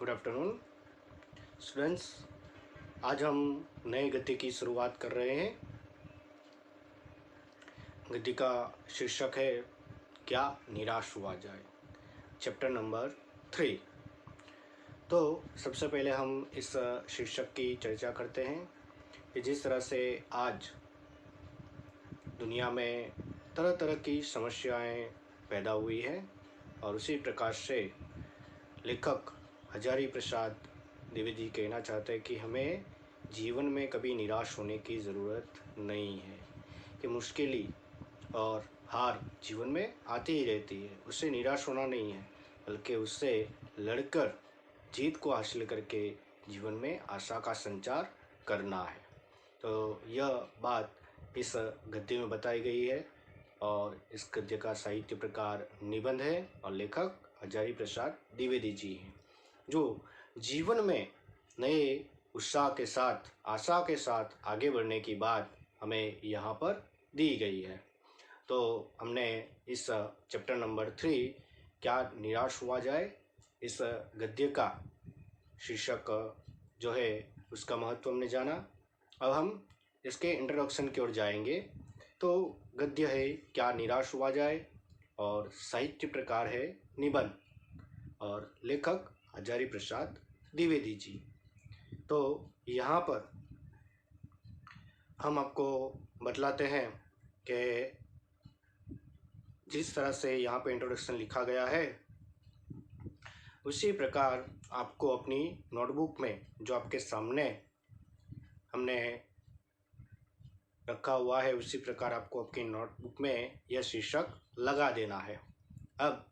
Good afternoon students. आज हम नए गद्य की शुरुआत कर रहे हैं। गद्य का शीर्षक है क्या निराश हुआ जाए, चैप्टर नंबर 3। तो सबसे पहले हम इस शीर्षक की चर्चा करते हैं कि जिस तरह से आज दुनिया में तरह तरह की समस्याएं पैदा हुई हैं और उसी प्रकार से लेखक हजारी प्रसाद द्विवेदी कहना चाहते हैं कि हमें जीवन में कभी निराश होने की ज़रूरत नहीं है, कि मुश्किलें और हार जीवन में आती ही रहती है। उससे निराश होना नहीं है, बल्कि उससे लड़कर जीत को हासिल करके जीवन में आशा का संचार करना है। तो यह बात इस गद्य में बताई गई है और इस गद्य का साहित्य प्रकार निबंध है और लेखक हजारी प्रसाद द्विवेदी जी हैं, जो जीवन में नए उत्साह के साथ, आशा के साथ आगे बढ़ने की बात हमें यहाँ पर दी गई है। तो हमने इस चैप्टर नंबर 3 क्या निराश हुआ जाए, इस गद्य का शीर्षक जो है उसका महत्व हमने जाना। अब हम इसके इंट्रोडक्शन की ओर जाएंगे। तो गद्य है क्या निराश हुआ जाए और साहित्य प्रकार है निबंध और लेखक हजारी प्रसाद द्विवेदी जी। तो यहाँ पर हम आपको बतलाते हैं कि जिस तरह से यहाँ पे इंट्रोडक्शन लिखा गया है उसी प्रकार आपको अपनी नोटबुक में जो आपके सामने हमने रखा हुआ है उसी प्रकार आपको आपकी नोटबुक में यह शीर्षक लगा देना है। अब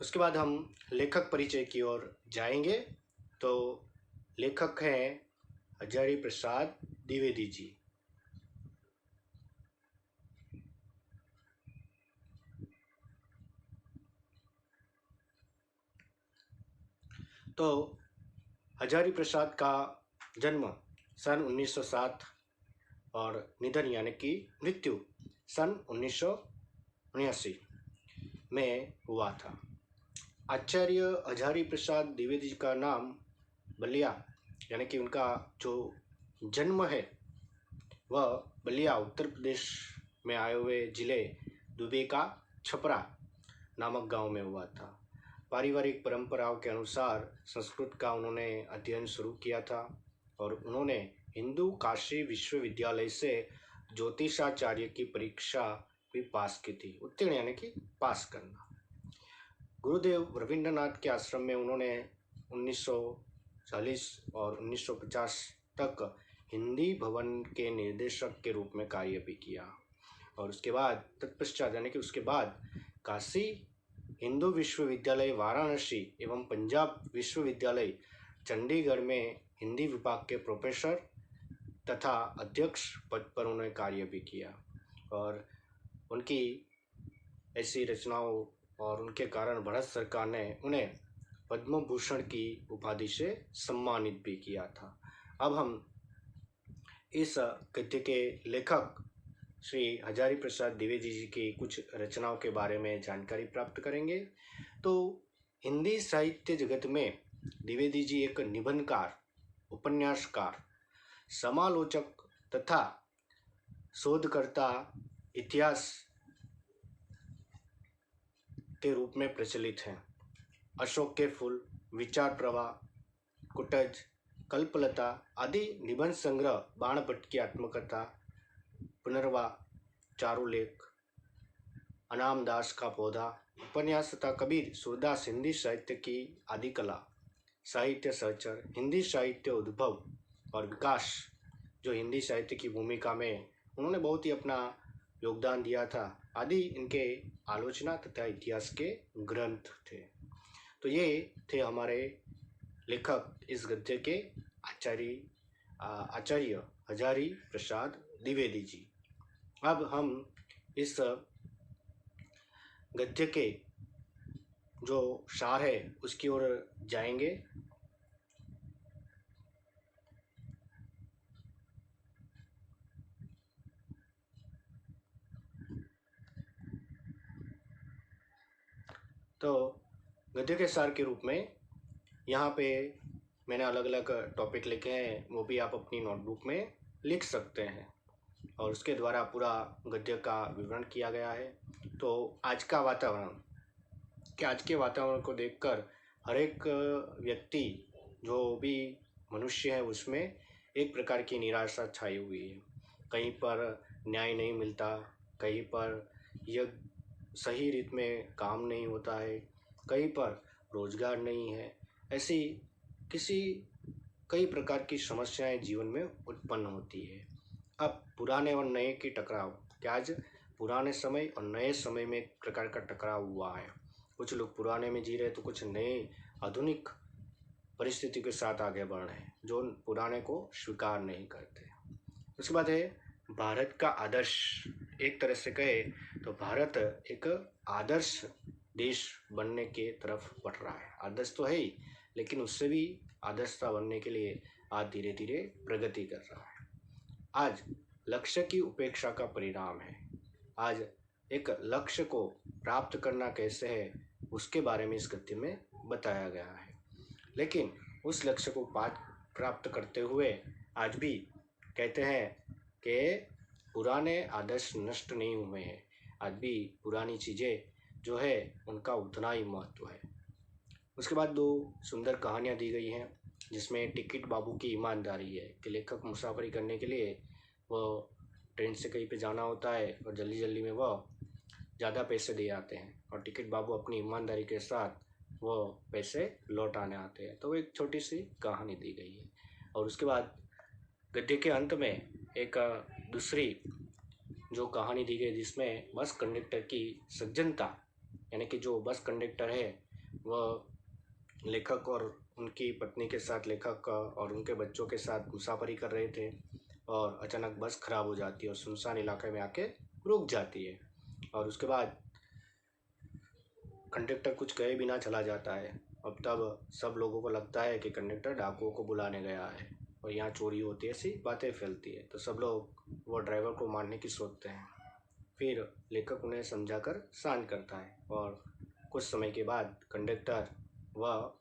उसके बाद हम लेखक परिचय की ओर जाएंगे। तो लेखक हैं हजारी प्रसाद द्विवेदी जी। तो हजारी प्रसाद का जन्म सन 1907 और निधन यानी कि मृत्यु सन 1979 में हुआ था। आचार्य हजारी प्रसाद द्विवेदी जी का नाम बलिया यानी कि उनका जो जन्म है वह बलिया उत्तर प्रदेश में आए हुए जिले दुबे का छपरा नामक गांव में हुआ था। पारिवारिक परंपराओं के अनुसार संस्कृत का उन्होंने अध्ययन शुरू किया था और उन्होंने हिंदू काशी विश्वविद्यालय से ज्योतिषाचार्य की परीक्षा भी पास की थी। उत्तीर्ण यानी कि पास करना। गुरुदेव रविंद्रनाथ के आश्रम में उन्होंने 1940 और 1950 तक हिंदी भवन के निर्देशक के रूप में कार्य भी किया और उसके बाद तत्पश्चात यानी कि उसके बाद काशी हिंदू विश्वविद्यालय वाराणसी एवं पंजाब विश्वविद्यालय चंडीगढ़ में हिंदी विभाग के प्रोफेसर तथा अध्यक्ष पद पर उन्होंने कार्य भी किया और उनकी ऐसी रचनाओं और उनके कारण भारत सरकार ने उन्हें पद्म भूषण की उपाधि से सम्मानित भी किया था। अब हम इस गद्य के लेखक श्री हजारी प्रसाद द्विवेदी जी की कुछ रचनाओं के बारे में जानकारी प्राप्त करेंगे। तो हिंदी साहित्य जगत में द्विवेदी जी एक निबंधकार, उपन्यासकार, समालोचक तथा शोधकर्ता, इतिहास के रूप में प्रचलित हैं। अशोक के फूल, विचार प्रवाह, कुटज, कल्पलता आदि निबंध संग्रह, बाणभट्ट की आत्मकथा, पुनर्वा, चारुलेख, अनाम दास का पौधा, उपन्यास तथा कबीर, सूरदास, हिंदी साहित्य की आदि कला, साहित्य सहचर, हिंदी साहित्य उद्भव और विकास, जो हिंदी साहित्य की भूमिका में उन्होंने बहुत ही अपना योगदान दिया था, आदि इनके आलोचना तथा इतिहास के ग्रंथ थे। तो ये थे हमारे लेखक इस गद्य के आचार्य हजारी प्रसाद द्विवेदी जी। अब हम इस गद्य के जो सार है उसकी ओर जाएंगे। तो गद्य के सार के रूप में यहाँ पे मैंने अलग अलग टॉपिक लिखे हैं, वो भी आप अपनी नोटबुक में लिख सकते हैं और उसके द्वारा पूरा गद्य का विवरण किया गया है। तो आज का वातावरण, कि आज के वातावरण को देखकर हर एक व्यक्ति, जो भी मनुष्य है, उसमें एक प्रकार की निराशा छाई हुई है। कहीं पर न्याय नहीं मिलता, कहीं पर यह सही रीत में काम नहीं होता है, कहीं पर रोजगार नहीं है। ऐसी किसी कई प्रकार की समस्याएं जीवन में उत्पन्न होती है। अब पुराने और नए की टकराव, कि आज पुराने समय और नए समय में एक प्रकार का टकराव हुआ है। कुछ लोग पुराने में जी रहे तो कुछ नए आधुनिक परिस्थिति के साथ आगे बढ़ रहे हैं, जो पुराने को स्वीकार नहीं करते। उसके बाद है भारत का आदर्श। एक तरह से कहे तो भारत एक आदर्श देश बनने के तरफ बढ़ रहा है। आदर्श तो है ही, लेकिन उससे भी आदर्शता बनने के लिए आज धीरे धीरे प्रगति कर रहा है। आज लक्ष्य की उपेक्षा का परिणाम है। आज एक लक्ष्य को प्राप्त करना कैसे है, उसके बारे में इस गद्य में बताया गया है। लेकिन उस लक्ष्य को प्राप्त करते हुए आज भी कहते हैं कि पुराने आदर्श नष्ट नहीं हुए हैं। आज भी पुरानी चीज़ें जो है उनका उतना ही महत्व है। उसके बाद दो सुंदर कहानियाँ दी गई हैं, जिसमें टिकट बाबू की ईमानदारी है कि लेखक मुसाफरी करने के लिए वो ट्रेन से कहीं पे जाना होता है और जल्दी जल्दी में वह ज़्यादा पैसे दे आते हैं और टिकट बाबू अपनी ईमानदारी के साथ वो पैसे लौट आने आते हैं। तो वो एक छोटी सी कहानी दी गई है। और उसके बाद गद्य के अंत में एक दूसरी जो कहानी दी गई, जिसमें बस कंडक्टर की सज्जनता, यानी कि जो बस कंडक्टर है वह लेखक और उनकी पत्नी के साथ, लेखक और उनके बच्चों के साथ मुसाफरी कर रहे थे और अचानक बस खराब हो जाती है और सुनसान इलाके में आके रुक जाती है। और उसके बाद कंडक्टर कुछ कहे बिना चला जाता है। अब तब सब लोगों को लगता है कि कंडक्टर डाकुओं को बुलाने गया है और यहाँ चोरी होती है, ऐसी बातें फैलती है। तो सब लोग वो ड्राइवर को मारने की सोचते हैं। फिर लेखक उन्हें समझाकर शांत करता है और कुछ समय के बाद कंडक्टर वह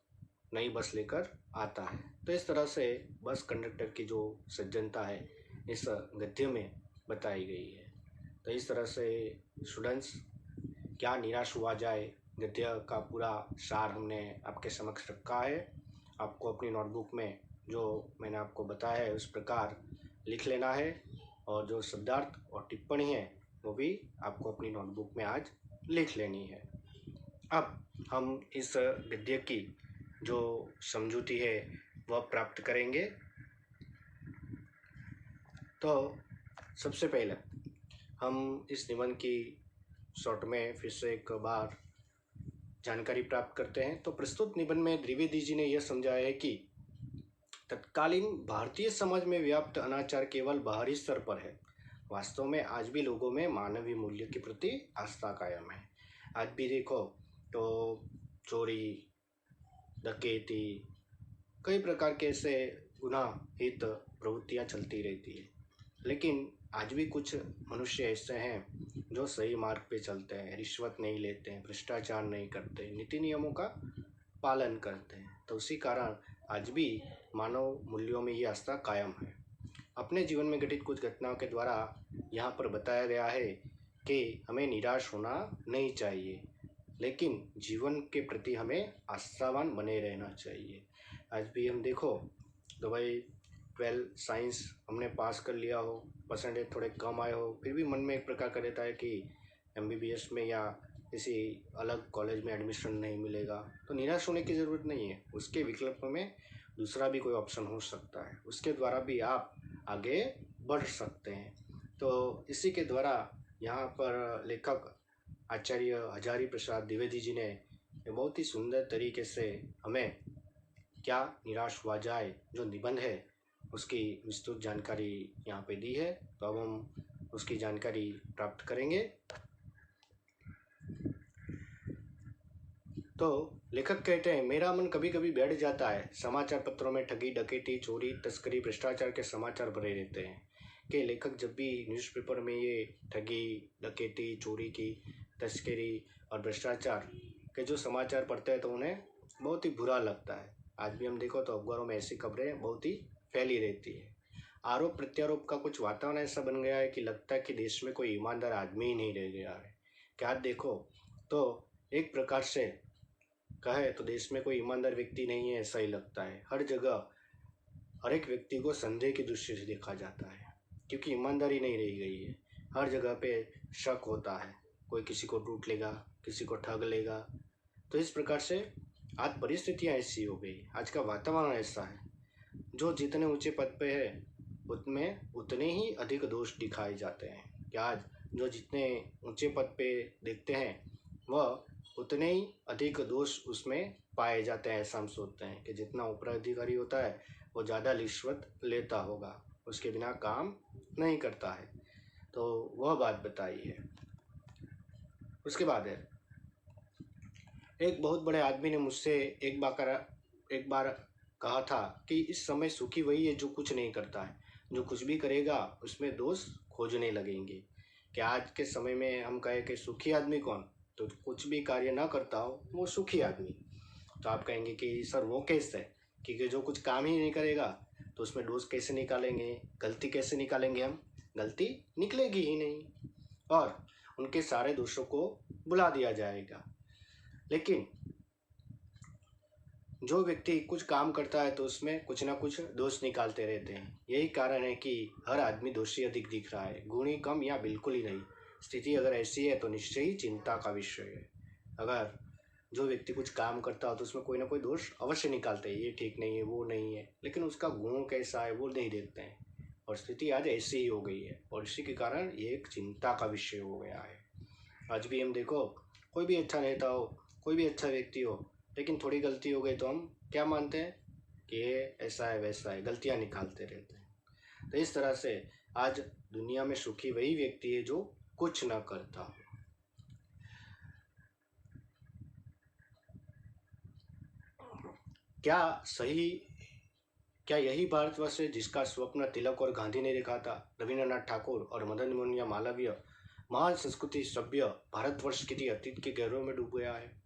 नई बस लेकर आता है। तो इस तरह से बस कंडक्टर की जो सज्जनता है इस गद्य में बताई गई है। तो इस तरह से स्टूडेंट्स, क्या निराश हुआ जाए, गद्य का पूरा सार हमने आपके समक्ष रखा है। आपको अपनी नोटबुक में जो मैंने आपको बताया है उस प्रकार लिख लेना है और जो शब्दार्थ और टिप्पणी है वो भी आपको अपनी नोटबुक में आज लिख लेनी है। अब हम इस गद्य की जो समझूती है वह प्राप्त करेंगे। तो सबसे पहले हम इस निबंध की शॉर्ट में फिर से एक बार जानकारी प्राप्त करते हैं। तो प्रस्तुत निबंध में द्विवेदी जी ने यह समझाया है कि तत्कालीन भारतीय समाज में व्याप्त अनाचार केवल बाहरी स्तर पर है। वास्तव में आज भी लोगों में मानवीय मूल्य के प्रति आस्था कायम है। आज भी देखो तो चोरी, डकैती, कई प्रकार के ऐसे गुनाहित प्रवृत्तियाँ चलती रहती है। लेकिन आज भी कुछ मनुष्य ऐसे हैं जो सही मार्ग पे चलते हैं, रिश्वत नहीं लेते हैं, भ्रष्टाचार नहीं करते, नीति नियमों का पालन करते हैं। तो उसी कारण आज भी मानव मूल्यों में ये आस्था कायम है। अपने जीवन में घटित कुछ घटनाओं के द्वारा यहाँ पर बताया गया है कि हमें निराश होना नहीं चाहिए, लेकिन जीवन के प्रति हमें आस्थावान बने रहना चाहिए। आज भी हम देखो तो भाई 12 साइंस हमने पास कर लिया हो, परसेंटेज थोड़े कम आए हो, फिर भी मन में एक प्रकार का रहता है कि MBBS में या किसी अलग कॉलेज में एडमिशन नहीं मिलेगा। तो निराश होने की ज़रूरत नहीं है, उसके विकल्प में दूसरा भी कोई ऑप्शन हो सकता है, उसके द्वारा भी आप आगे बढ़ सकते हैं। तो इसी के द्वारा यहाँ पर लेखक आचार्य हजारी प्रसाद द्विवेदी जी ने बहुत ही सुंदर तरीके से हमें क्या निराश हुआ जाए जो निबंध है उसकी विस्तृत जानकारी यहाँ पे दी है। तो अब हम उसकी जानकारी प्राप्त करेंगे। तो लेखक कहते हैं, मेरा मन कभी कभी बैठ जाता है। समाचार पत्रों में ठगी, डकैती, चोरी, तस्करी, भ्रष्टाचार के समाचार भरे रहते हैं। कि लेखक जब भी न्यूज़पेपर में ये ठगी, डकैती, चोरी की, तस्करी और भ्रष्टाचार के जो समाचार पढ़ते हैं तो उन्हें बहुत ही बुरा लगता है। आज भी हम देखो तो अखबारों में ऐसी खबरें बहुत ही फैली रहती है। आरोप प्रत्यारोप का कुछ वातावरण ऐसा बन गया है कि लगता है कि देश में कोई ईमानदार आदमी ही नहीं रह गया है। क्या देखो तो एक प्रकार से कहे तो देश में कोई ईमानदार व्यक्ति नहीं है ऐसा ही लगता है। हर जगह हर एक व्यक्ति को संदेह की दृष्टि से देखा जाता है, क्योंकि ईमानदारी नहीं रही गई है। हर जगह पे शक होता है, कोई किसी को लूट लेगा, किसी को ठग लेगा। तो इस प्रकार से आज परिस्थितियाँ ऐसी हो गई, आज का वातावरण ऐसा है। जो जितने ऊंचे पद पे है उतने उतने ही अधिक दोष दिखाए जाते हैं। कि आज जो जितने ऊंचे पद पे देखते हैं वह उतने ही अधिक दोष उसमें पाए जाते हैं। ऐसा हम सोचते हैं कि जितना उत्तराधिकारी होता है वो ज़्यादा रिश्वत लेता होगा, उसके बिना काम नहीं करता है। तो वह बात बताई है। उसके बाद है, एक बहुत बड़े आदमी ने मुझसे एक बार कहा था कि इस समय सुखी वही है जो कुछ नहीं करता है, जो कुछ भी करेगा उसमें दोष खोजने लगेंगे। कि आज के समय में हम कहें कि सुखी आदमी कौन, तो कुछ भी कार्य ना करता हो वो सुखी आदमी। तो आप कहेंगे कि सर वो कैसे है, क्योंकि जो कुछ काम ही नहीं करेगा तो उसमें दोष कैसे निकालेंगे, गलती कैसे निकालेंगे हम, गलती निकलेगी ही नहीं और उनके सारे दोषों को बुला दिया जाएगा। लेकिन जो व्यक्ति कुछ काम करता है तो उसमें कुछ ना कुछ दोष निकालते रहते हैं। यही कारण है कि हर आदमी दोषी अधिक दिख रहा है, गुणी कम या बिल्कुल ही नहीं। स्थिति अगर ऐसी है तो निश्चय ही चिंता का विषय है। अगर जो व्यक्ति कुछ काम करता हो तो उसमें कोई ना कोई दोष अवश्य निकालते हैं, ये ठीक नहीं है, वो नहीं है, लेकिन उसका गुण कैसा है वो नहीं देखते हैं। और स्थिति आज ऐसी ही हो गई है और इसी के कारण ये एक चिंता का विषय हो गया है। आज भी हम देखो, कोई भी अच्छा नेता हो, कोई भी अच्छा व्यक्ति हो, लेकिन थोड़ी गलती हो गई तो हम क्या मानते हैं कि ये ऐसा है वैसा है, गलतियां निकालते रहते हैं। तो इस तरह से आज दुनिया में सुखी वही व्यक्ति है जो कुछ ना करता हो। क्या यही भारतवर्ष है जिसका स्वप्न तिलक और गांधी ने देखा था? रविंद्रनाथ ठाकुर और मदन मोहन या मालवीय महान संस्कृति सभ्य भारतवर्ष की अतीत के गहरों में डूब गया है।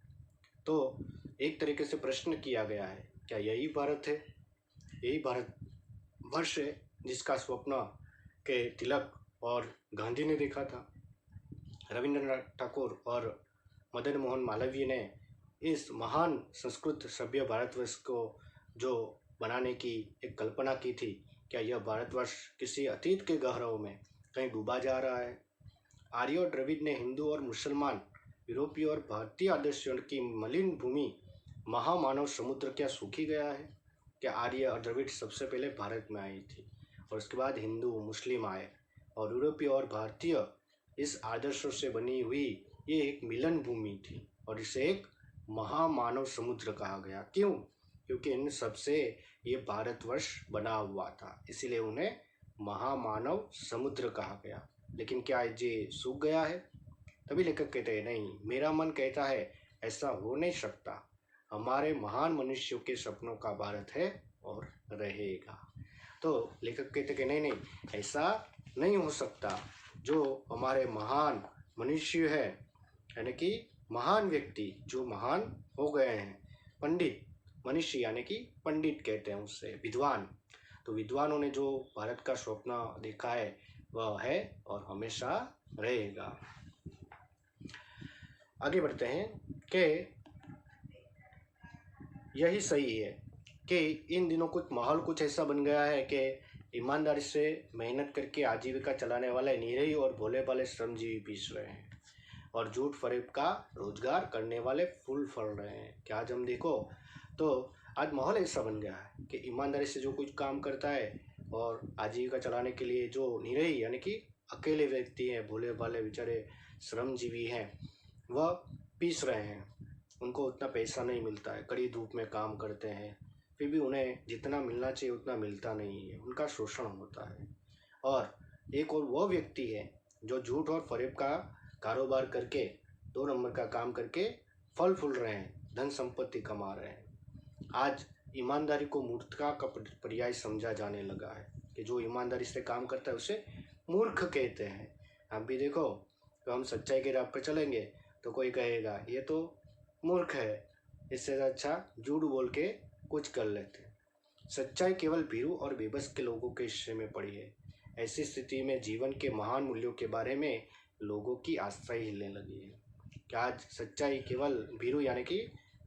तो एक तरीके से प्रश्न किया गया है, क्या यही भारत है, यही भारत वर्ष है जिसका स्वप्न के तिलक और गांधी ने देखा था? रविंद्रनाथ ठाकुर और मदन मोहन मालवीय ने इस महान संस्कृत सभ्य भारतवर्ष को जो बनाने की एक कल्पना की थी, क्या यह भारतवर्ष किसी अतीत के गहराओं में कहीं डूबा जा रहा है? आर्य और द्रविड़ ने हिंदू और मुसलमान, यूरोपीय और भारतीय आदर्शों की मलिन भूमि महामानव समुद्र क्या सूखी गया है? क्या आर्य और द्रविड़ सबसे पहले भारत में आई थी और उसके बाद हिंदू मुस्लिम आए और यूरोपीय और भारतीय इस आदर्शों से बनी हुई ये एक मिलन भूमि थी और इसे एक महामानव समुद्र कहा गया। क्यों? क्योंकि इन सबसे ये भारतवर्ष बना हुआ था, इसीलिए उन्हें महामानव समुद्र कहा गया। लेकिन क्या ये सूख गया है? तभी लेखक कहते हैं नहीं, मेरा मन कहता है ऐसा हो नहीं सकता। हमारे महान मनुष्यों के सपनों का भारत है और रहेगा। तो लेखक कहते कि नहीं, ऐसा नहीं हो सकता। जो हमारे महान मनुष्य है, यानी कि महान व्यक्ति जो महान हो गए हैं, पंडित मनुष्य यानी कि पंडित कहते हैं उससे, विद्वान। तो विद्वानों ने जो भारत का स्वप्न देखा है वह है और हमेशा रहेगा। आगे बढ़ते हैं कि यही सही है कि इन दिनों माहौल कुछ ऐसा बन गया है कि ईमानदारी से मेहनत करके आजीविका चलाने वाले निरीह और भोले भाले श्रमजीवी पीस रहे हैं और झूठ फरेब का रोजगार करने वाले फूल फल रहे हैं। क्या आज हम देखो तो आज माहौल ऐसा बन गया है कि ईमानदारी से जो कुछ काम करता है और आजीविका चलाने के लिए जो निरीह यानी कि अकेले व्यक्ति हैं, भोले भाले बेचारे श्रमजीवी हैं, वह पीस रहे हैं। उनको उतना पैसा नहीं मिलता है, कड़ी धूप में काम करते हैं, फिर भी उन्हें जितना मिलना चाहिए उतना मिलता नहीं है, उनका शोषण होता है। और एक और वो व्यक्ति है जो झूठ और फरेब का कारोबार करके 2 नंबर का काम करके फल फूल रहे हैं, धन संपत्ति कमा रहे हैं। आज ईमानदारी को मूर्खता का पर्याय समझा जाने लगा है कि जो ईमानदारी से काम करता है उसे मूर्ख कहते हैं। आप भी देखो तो हम सच्चाई के राह पर चलेंगे तो कोई कहेगा ये तो मूर्ख है, इससे अच्छा झूठ बोल के कुछ कर लेते हैं। सच्चाई केवल भीरू और बेबस के लोगों के हिस्से में पड़ी है। ऐसी स्थिति में जीवन के महान मूल्यों के बारे में लोगों की आस्था ही हिलने लगी है। क्या आज सच्चाई केवल भीरू यानी कि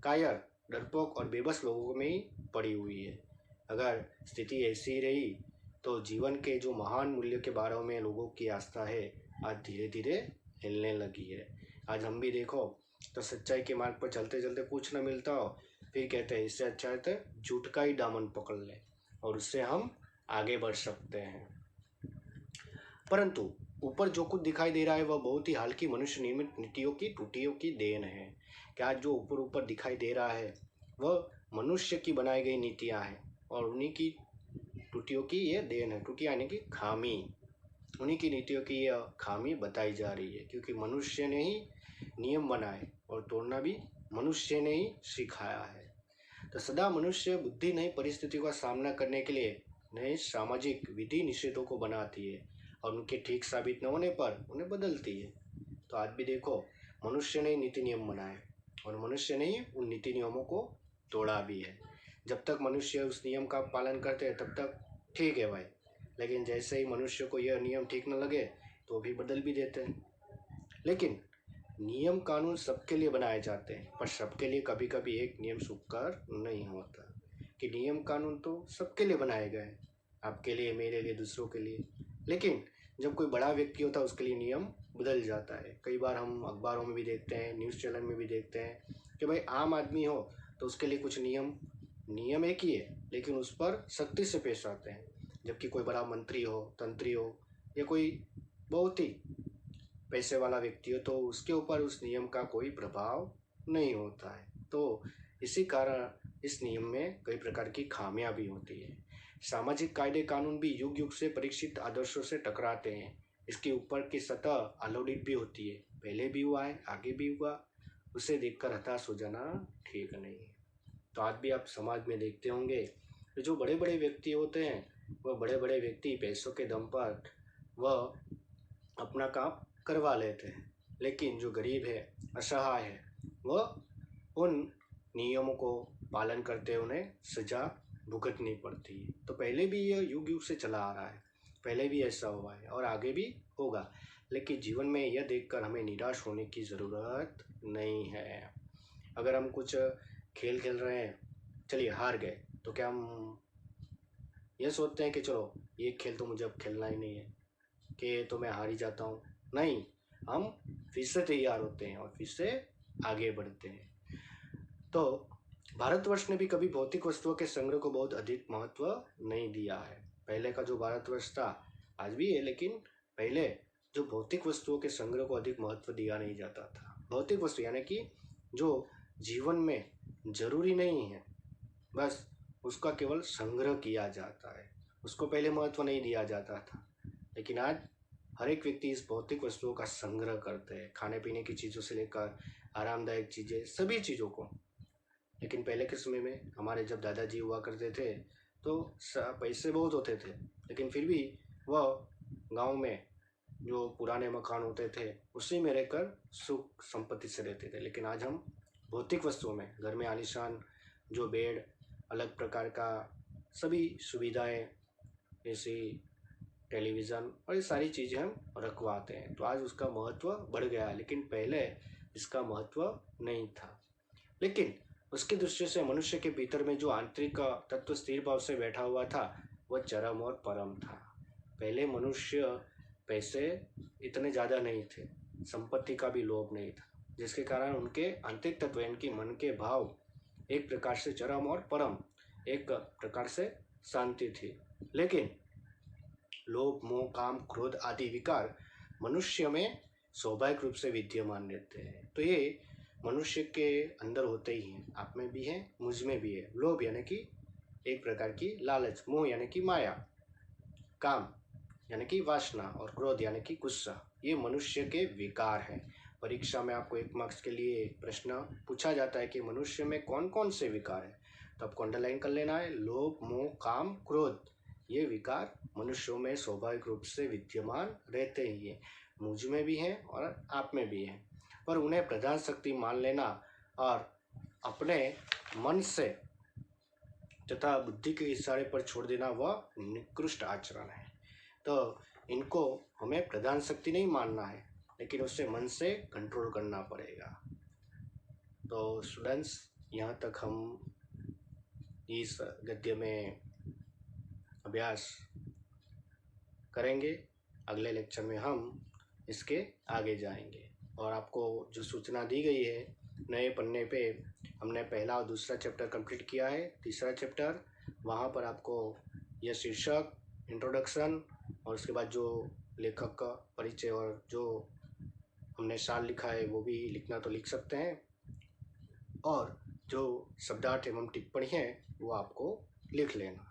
कायर, डरपोक और बेबस लोगों में ही पड़ी हुई है? अगर स्थिति ऐसी ही रही तो जीवन के जो महान मूल्यों के बारे में लोगों की आस्था है आज धीरे धीरे हिलने लगी है। आज हम भी देखो तो सच्चाई के मार्ग पर चलते चलते कुछ न मिलता हो, फिर कहते हैं इससे अच्छा है तो झूठ का ही दामन पकड़ ले और उससे हम आगे बढ़ सकते हैं। परंतु ऊपर जो कुछ दिखाई दे रहा है वह बहुत ही हाल की मनुष्य निर्मित नीतियों की त्रुटियों की देन है। क्या जो ऊपर ऊपर दिखाई दे रहा है वह मनुष्य की बनाई गई नीतियां हैं और उन्हीं की त्रुटियों की यह देन है। त्रुटियां यानी कि खामी, उन्हीं की नीतियों की यह खामी बताई जा रही है, क्योंकि मनुष्य ने ही नियम बनाए और तोड़ना भी मनुष्य ने ही सिखाया है। तो सदा मनुष्य बुद्धि नई परिस्थितियों का सामना करने के लिए नए सामाजिक विधि निषेधों को बनाती है और उनके ठीक साबित न होने पर उन्हें बदलती है। तो आज भी देखो मनुष्य ने नीति नियम बनाए और मनुष्य ने ही उन नीति नियमों को तोड़ा भी है। जब तक मनुष्य उस नियम का पालन करते हैं तब तक ठीक है भाई, लेकिन जैसे ही मनुष्य को यह नियम ठीक न लगे तो भी बदल भी देते हैं। लेकिन नियम कानून सबके लिए बनाए जाते हैं, पर सबके लिए कभी कभी एक नियम सुखकर नहीं होता। कि नियम कानून तो सबके लिए बनाए गए, आपके लिए, मेरे लिए, दूसरों के लिए, लेकिन जब कोई बड़ा व्यक्ति होता है उसके लिए नियम बदल जाता है। कई बार हम अखबारों में भी देखते हैं, न्यूज़ चैनल में भी देखते हैं कि भाई आम आदमी हो तो उसके लिए कुछ नियम एक ही है लेकिन उस पर सख्ती से पेश आते हैं, जबकि कोई बड़ा मंत्री हो, तंत्री हो या कोई बहुत ही पैसे वाला व्यक्ति हो तो उसके ऊपर उस नियम का कोई प्रभाव नहीं होता है। तो इसी कारण इस नियम में कई प्रकार की खामियां भी होती है। सामाजिक कायदे कानून भी युग युग से परीक्षित आदर्शों से टकराते हैं। इसके ऊपर की सतह आलोड़ित भी होती है, पहले भी हुआ है, आगे भी हुआ, उसे देखकर हताश हो जाना ठीक नहीं है। तो आज भी आप समाज में देखते होंगे कि जो बड़े बड़े व्यक्ति होते हैं वह बड़े बड़े व्यक्ति पैसों के दम पर वह अपना काम करवा लेते हैं, लेकिन जो गरीब है, असहाय है, वह उन नियमों को पालन करते उन्हें सजा भुगतनी पड़ती है। तो पहले भी यह युग युग से चला आ रहा है, पहले भी ऐसा हुआ है और आगे भी होगा, लेकिन जीवन में यह देखकर हमें निराश होने की ज़रूरत नहीं है। अगर हम कुछ खेल खेल रहे हैं, चलिए हार गए, तो क्या हम यह सोचते हैं कि चलो ये खेल तो मुझे अब खेलना ही नहीं है, कि तो मैं हार ही जाता हूँ? नहीं, हम फिर से तैयार होते हैं और फिर से आगे बढ़ते हैं। तो भारतवर्ष ने भी कभी भौतिक वस्तुओं के संग्रह को बहुत अधिक महत्व नहीं दिया है। पहले का जो भारतवर्ष था, आज भी है, लेकिन पहले जो भौतिक वस्तुओं के संग्रह को अधिक महत्व दिया नहीं जाता था। भौतिक वस्तु यानी कि जो जीवन में जरूरी नहीं है, बस उसका केवल संग्रह किया जाता है, उसको पहले महत्व नहीं दिया जाता था। लेकिन आज हर एक व्यक्ति इस भौतिक वस्तुओं का संग्रह करते हैं, खाने पीने की चीज़ों से लेकर आरामदायक चीज़ें, सभी चीज़ों को। लेकिन पहले के समय में हमारे जब दादाजी हुआ करते थे तो पैसे बहुत होते थे, लेकिन फिर भी वह गांव में जो पुराने मकान होते थे उसी में रहकर सुख संपत्ति से रहते थे। लेकिन आज हम भौतिक वस्तुओं में घर में आलीशान जो बेड, अलग प्रकार का सभी सुविधाएं, जैसे टेलीविज़न और ये सारी चीज़ें हम रखवाते हैं, तो आज उसका महत्व बढ़ गया है, लेकिन पहले इसका महत्व नहीं था। लेकिन उसकी दृष्टि से मनुष्य के भीतर में जो आंतरिक तत्व स्थिर भाव से बैठा हुआ था वह चरम और परम था। पहले मनुष्य पैसे इतने ज़्यादा नहीं थे, संपत्ति का भी लोभ नहीं था, जिसके कारण उनके आंतरिक तत्व इनकी मन के भाव एक प्रकार से चरम और परम, एक प्रकार से शांति थी। लेकिन लोभ, मोह, काम, क्रोध आदि विकार मनुष्य में स्वाभाविक रूप से विद्यमान रहते हैं। तो ये मनुष्य के अंदर होते ही हैं, आप में भी है, मुझ में भी है। लोभ यानी कि एक प्रकार की लालच, मोह यानी कि माया, काम यानी कि वासना और क्रोध यानी कि गुस्सा, ये मनुष्य के विकार हैं। परीक्षा में आपको 1 मार्क्स के लिए प्रश्न पूछा जाता है कि मनुष्य में कौन कौन से विकार हैं, तो आपको अंडरलाइन कर लेना है, लोभ, मोह, काम, क्रोध, ये विकार मनुष्यों में स्वाभाविक रूप से विद्यमान रहते ही हैं, मुझ में भी हैं और आप में भी हैं। पर उन्हें प्रधान शक्ति मान लेना और अपने मन से तथा बुद्धि के इशारे पर छोड़ देना वह निकृष्ट आचरण है। तो इनको हमें प्रधान शक्ति नहीं मानना है, लेकिन उससे मन से कंट्रोल करना पड़ेगा। तो स्टूडेंट्स, यहाँ तक हम इस गद्य में अभ्यास करेंगे। अगले लेक्चर में हम इसके आगे जाएंगे और आपको जो सूचना दी गई है, नए पन्ने पे हमने पहला और दूसरा चैप्टर कंप्लीट किया है। तीसरा चैप्टर, वहाँ पर आपको यह शीर्षक, इंट्रोडक्शन और उसके बाद जो लेखक का परिचय और जो हमने साल लिखा है वो भी लिखना तो लिख सकते हैं, और जो शब्दार्थ एवं टिप्पणी है वो आपको लिख लेना।